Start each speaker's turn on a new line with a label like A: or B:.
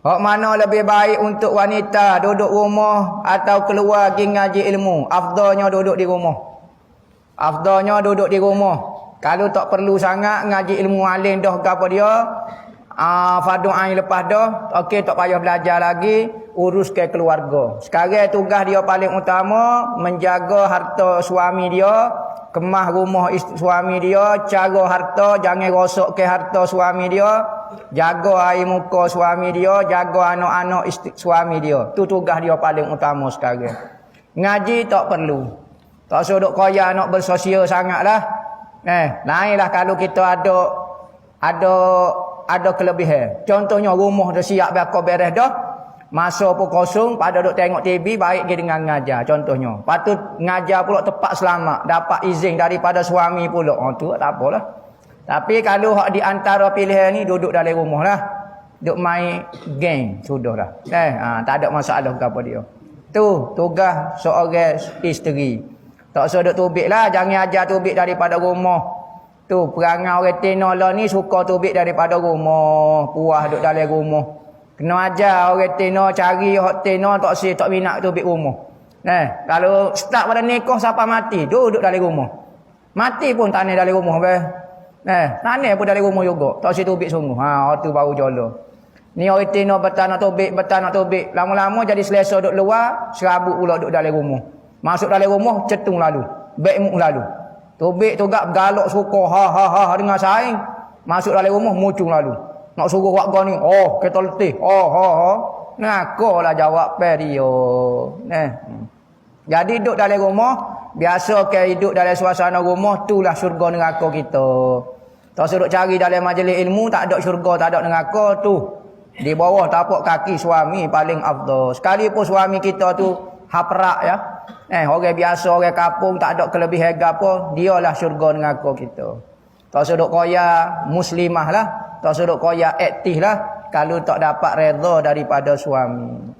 A: Hak mana lebih baik untuk wanita duduk rumah atau keluar pergi ngaji ilmu? Afdalnya duduk di rumah. Afdalnya duduk di rumah. Kalau tak perlu sangat ngaji ilmu alim dah gapo dia, fardu ain lepas dah, okey tak payah belajar lagi, urus ke keluarga. Sekarang tugas dia paling utama menjaga harta suami dia, kemah rumah suami dia, cara harta jangan rosak ke harta suami dia, jaga air muka suami dia, jaga anak-anak suami dia. Tu tugas dia paling utama sekarang. Ngaji tak perlu. Tak usah duk koyak nak bersosial sangatlah. Lainlah kalau kita ada kelebihan. Contohnya rumah dah siap bakal beres dah. Masa pun kosong, pada duk tengok TV, baik ke dengan ngajar. Contohnya. Patut ngajar pula tepat selamat. Dapat izin daripada suami pula. Tu tak apalah. Tapi kalau hak di antara pilihan ni, duduk dalam rumah lah. Duk main game. Sudah lah. Tak ada masalah ke apa dia. Tu tugas seorang isteri. Tak usah duk tubik lah. Jangan ajar tubik daripada rumah. Tu perangai orang Tinola ni suka tubik daripada rumah. Puas duk dalam rumah. Kena ajar orang Tino cari hak Tino tak minat tubik rumah. Kalau start pada nikah sampai mati, duduk dalam rumah. Mati pun tanah dalam rumah bah. Tanah pun dalam rumah juga. Tak si tubik sungguh. Tu baru jolo. Ni orang Tino betul nak tubik. Lama-lama jadi selesa duk luar, serabut pula duk dalam rumah. Masuk dalam rumah, cetung lalu. Baik lalu. Tubik tu gak galak suka. Ha dengan saing. Masuk dalam rumah, mucung lalu. Nak suruh warga ni, kita letih. Ngakalah jawab perio. Jadi duduk dalam rumah, biasa ke hidup dalam suasana rumah, itulah syurga neraka kita. Tak suruh cari dalam majlis ilmu, tak ada syurga, tak ada neraka tu. Di bawah tapak kaki suami paling afdal. Sekalipun suami kita tu haprak ya. Orang biasa, orang kampung, tak ada kelebihan apa, dialah syurga neraka kita. Tak suruh koyak muslimah lah. Tak suruh koyak aktif lah. Kalau tak dapat redha daripada suami.